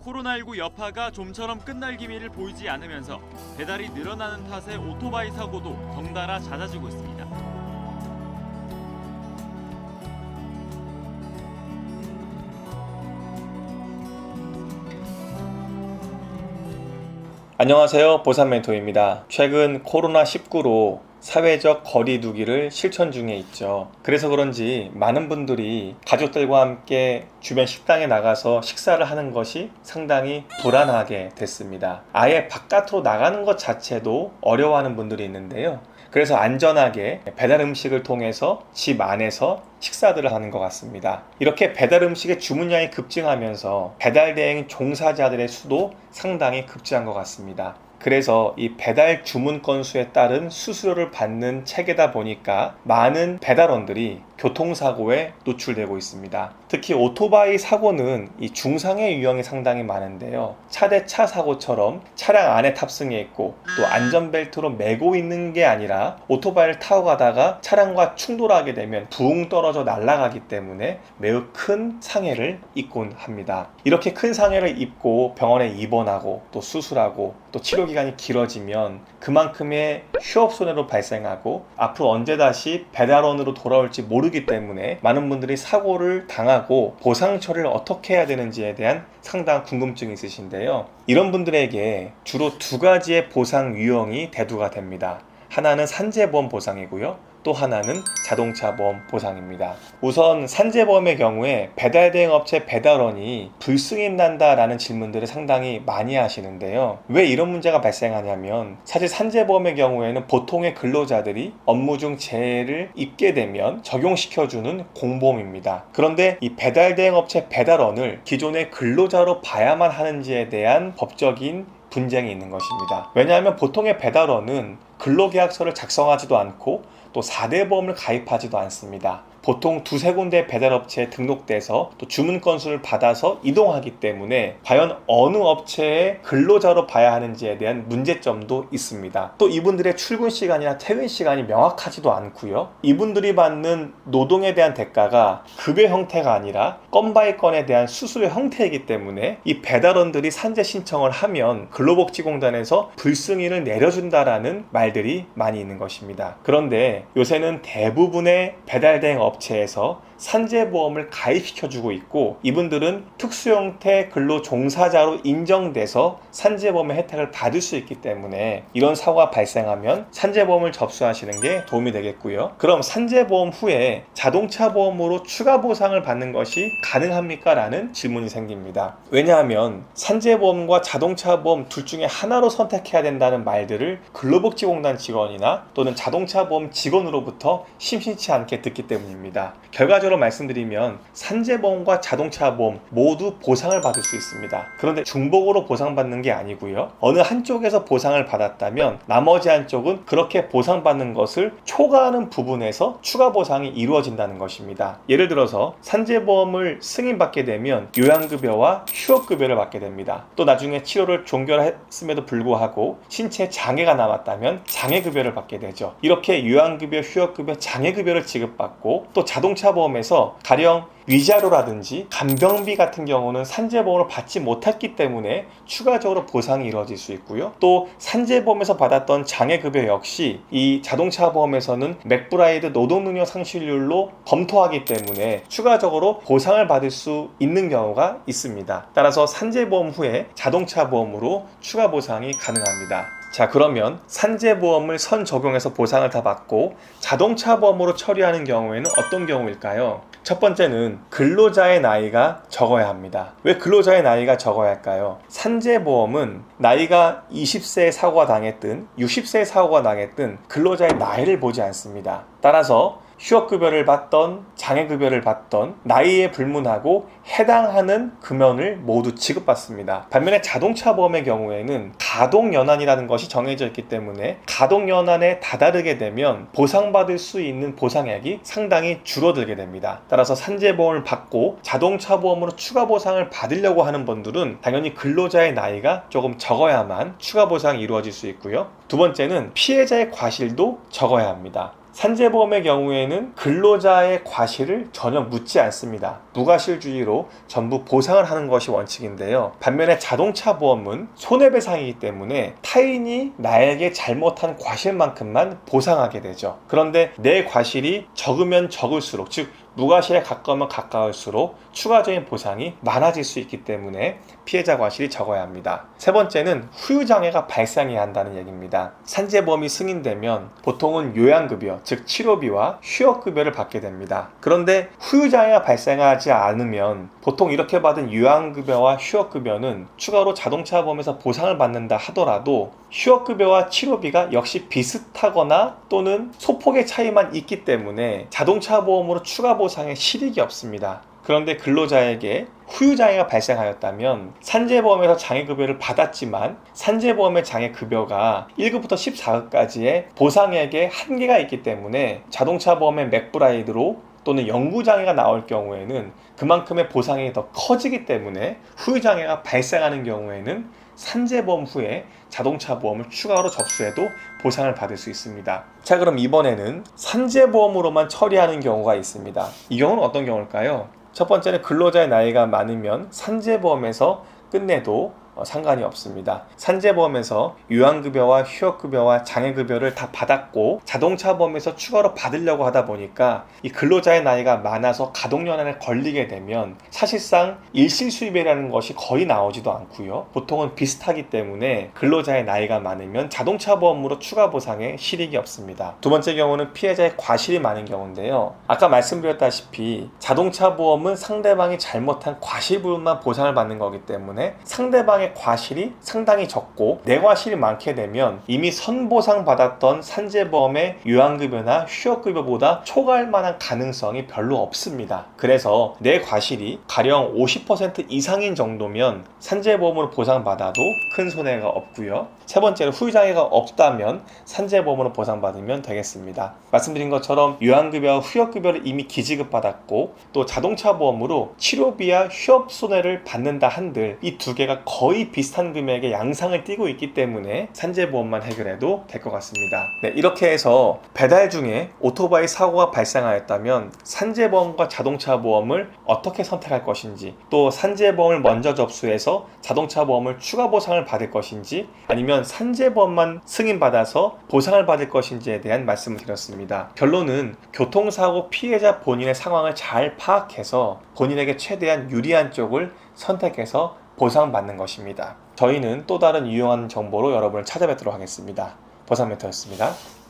코로나19 여파가 좀처럼 끝날 기미를 보이지 않으면서 배달이 늘어나는 탓에 오토바이 사고도 덩달아 잦아지고 있습니다. 안녕하세요, 보산멘토입니다. 최근 코로나19로 사회적 거리 두기를 실천 중에 있죠. 그래서 그런지 많은 분들이 가족들과 함께 주변 식당에 나가서 식사를 하는 것이 상당히 불안하게 됐습니다. 아예 바깥으로 나가는 것 자체도 어려워하는 분들이 있는데요. 그래서 안전하게 배달 음식을 통해서 집 안에서 식사들을 하는 것 같습니다. 이렇게 배달 음식의 주문량이 급증하면서 배달 대행 종사자들의 수도 상당히 급증한 것 같습니다. 그래서 이 배달 주문 건수에 따른 수수료를 받는 체계다 보니까 많은 배달원들이 교통사고에 노출되고 있습니다. 특히 오토바이 사고는 이 중상해 유형이 상당히 많은데요. 차 대 차 사고처럼 차량 안에 탑승해 있고 또 안전벨트로 매고 있는 게 아니라 오토바이를 타고 가다가 차량과 충돌하게 되면 붕 떨어져 날아가기 때문에 매우 큰 상해를 입곤 합니다. 이렇게 큰 상해를 입고 병원에 입원하고 또 수술하고 또 치료 기간이 길어지면 그만큼의 휴업 손해로 발생하고 앞으로 언제 다시 배달원으로 돌아올지 모르기 때문에 많은 분들이 사고를 당하고 보상 처리를 어떻게 해야 되는지에 대한 상당한 궁금증이 있으신데요. 이런 분들에게 주로 두 가지의 보상 유형이 대두가 됩니다. 하나는 산재보험 보상이고요. 또 하나는 자동차 보험 보상입니다. 우선 산재보험의 경우에 배달 대행 업체 배달원이 불승인 난다라는 질문들을 상당히 많이 하시는데요. 왜 이런 문제가 발생하냐면 사실 산재보험의 경우에는 보통의 근로자들이 업무 중 재해를 입게 되면 적용시켜주는 공보험입니다. 그런데 이 배달 대행 업체 배달원을 기존의 근로자로 봐야만 하는지에 대한 법적인 분쟁이 있는 것입니다. 왜냐하면 보통의 배달원은 근로계약서를 작성하지도 않고 또 4대 보험을 가입하지도 않습니다. 보통 두세 군데 배달업체에 등록돼서 또 주문 건수를 받아서 이동하기 때문에 과연 어느 업체의 근로자로 봐야 하는지에 대한 문제점도 있습니다. 또 이분들의 출근 시간이나 퇴근 시간이 명확하지도 않고요. 이분들이 받는 노동에 대한 대가가 급여 형태가 아니라 건 바이 건에 대한 수수료 형태이기 때문에 이 배달원들이 산재 신청을 하면 근로복지공단에서 불승인을 내려준다라는 말들이 많이 있는 것입니다. 그런데 요새는 대부분의 배달 대행 업체에서 산재보험을 가입시켜주고 있고 이분들은 특수형태 근로 종사자로 인정돼서 산재보험의 혜택을 받을 수 있기 때문에 이런 사고가 발생하면 산재보험을 접수하시는 게 도움이 되겠고요. 그럼 산재보험 후에 자동차 보험으로 추가 보상을 받는 것이 가능합니까? 라는 질문이 생깁니다. 왜냐하면 산재보험과 자동차 보험 둘 중에 하나로 선택해야 된다는 말들을 근로복지공단 직원이나 또는 자동차 보험 직원으로부터 심심치 않게 듣기 때문입니다. 결과적으로 말씀드리면 산재보험과 자동차 보험 모두 보상을 받을 수 있습니다. 그런데 중복으로 보상받는 게 아니고요. 어느 한쪽에서 보상을 받았다면 나머지 한쪽은 그렇게 보상받는 것을 초과하는 부분에서 추가 보상이 이루어진다는 것입니다. 예를 들어서 산재보험을 승인받게 되면 요양급여와 휴업급여를 받게 됩니다. 또 나중에 치료를 종결했음에도 불구하고 신체 장애가 남았다면 장애급여를 받게 되죠. 이렇게 요양급여, 휴업급여, 장애급여를 지급받고 또 자동차 보험에서 가령 위자료라든지 간병비 같은 경우는 산재보험을 받지 못했기 때문에 추가적으로 보상이 이루어질 수 있고요. 또 산재보험에서 받았던 장애급여 역시 이 자동차 보험에서는 맥브라이드 노동능력 상실률로 검토하기 때문에 추가적으로 보상을 받을 수 있는 경우가 있습니다. 따라서 산재보험 후에 자동차 보험으로 추가 보상이 가능합니다. 자, 그러면 산재보험을 선 적용해서 보상을 다 받고 자동차 보험으로 처리하는 경우에는 어떤 경우일까요? 첫 번째는 근로자의 나이가 적어야 합니다. 왜 근로자의 나이가 적어야 할까요? 산재보험은 나이가 20세에 사고가 당했든 60세에 사고가 당했든 근로자의 나이를 보지 않습니다. 따라서 휴업급여를 받던 장애급여를 받던 나이에 불문하고 해당하는 금연을 모두 지급받습니다. 반면에 자동차 보험의 경우에는 가동연한이라는 것이 정해져 있기 때문에 가동연한에 다다르게 되면 보상받을 수 있는 보상액이 상당히 줄어들게 됩니다. 따라서 산재보험을 받고 자동차 보험으로 추가 보상을 받으려고 하는 분들은 당연히 근로자의 나이가 조금 적어야만 추가 보상이 이루어질 수 있고요. 두 번째는 피해자의 과실도 적어야 합니다. 산재보험의 경우에는 근로자의 과실을 전혀 묻지 않습니다. 무과실주의로 전부 보상을 하는 것이 원칙인데요. 반면에 자동차 보험은 손해배상이기 때문에 타인이 나에게 잘못한 과실만큼만 보상하게 되죠. 그런데 내 과실이 적으면 적을수록, 즉 무과실에 가까우면 가까울수록 추가적인 보상이 많아질 수 있기 때문에 피해자 과실이 적어야 합니다. 세 번째는 후유장애가 발생해야 한다는 얘기입니다. 산재보험이 승인되면 보통은 요양급여, 즉 치료비와 휴업급여를 받게 됩니다. 그런데 후유장애가 발생하지 않으면 보통 이렇게 받은 요양급여와 휴업급여는 추가로 자동차보험에서 보상을 받는다 하더라도 휴업급여와 치료비가 역시 비슷하거나 또는 소폭의 차이만 있기 때문에 자동차보험으로 추가 보상에 실익이 없습니다. 그런데 근로자에게 후유장애가 발생하였다면 산재보험에서 장애급여를 받았지만 산재보험의 장애급여가 1급부터 14급까지의 보상액에 한계가 있기 때문에 자동차보험의 맥브라이드로 또는 영구장애가 나올 경우에는 그만큼의 보상액이 더 커지기 때문에 후유장애가 발생하는 경우에는 산재보험 후에 자동차보험을 추가로 접수해도 보상을 받을 수 있습니다. 자, 그럼 이번에는 산재보험으로만 처리하는 경우가 있습니다. 이 경우는 어떤 경우일까요? 첫 번째는 근로자의 나이가 많으면 산재보험에서 끝내도 상관이 없습니다. 산재보험에서 요양급여와 휴업급여와 장애급여를 다 받았고 자동차보험에서 추가로 받으려고 하다 보니까 이 근로자의 나이가 많아서 가동연한에 걸리게 되면 사실상 일실수입이라는 것이 거의 나오지도 않고요. 보통은 비슷하기 때문에 근로자의 나이가 많으면 자동차보험으로 추가 보상에 실익이 없습니다. 두 번째 경우는 피해자의 과실이 많은 경우인데요. 아까 말씀드렸다시피 자동차보험은 상대방이 잘못한 과실 부분만 보상을 받는 거기 때문에 상대방의 과실이 상당히 적고 내 과실이 많게 되면 이미 선보상 받았던 산재보험의 요양급여나 휴업급여보다 초과할 만한 가능성이 별로 없습니다. 그래서 내 과실이 가령 50% 이상인 정도면 산재보험으로 보상받아도 큰 손해가 없고요. 세 번째로 후유장애가 없다면 산재보험으로 보상받으면 되겠습니다. 말씀드린 것처럼 요양급여와 휴업급여를 이미 기지급받았고 또 자동차보험으로 치료비와 휴업 손해를 받는다 한들 이 두 개가 거의 비슷한 금액의 양상을 띠고 있기 때문에 산재보험만 해결해도 될 것 같습니다. 네, 이렇게 해서 배달 중에 오토바이 사고가 발생하였다면 산재보험과 자동차보험을 어떻게 선택할 것인지, 또 산재보험을 먼저 접수해서 자동차보험을 추가 보상을 받을 것인지, 아니면 산재보험만 승인받아서 보상을 받을 것인지에 대한 말씀을 드렸습니다. 결론은 교통사고 피해자 본인의 상황을 잘 파악해서 본인에게 최대한 유리한 쪽을 선택해서 보상받는 것입니다. 저희는 또 다른 유용한 정보로 여러분을 찾아뵙도록 하겠습니다. 보상멘토였습니다.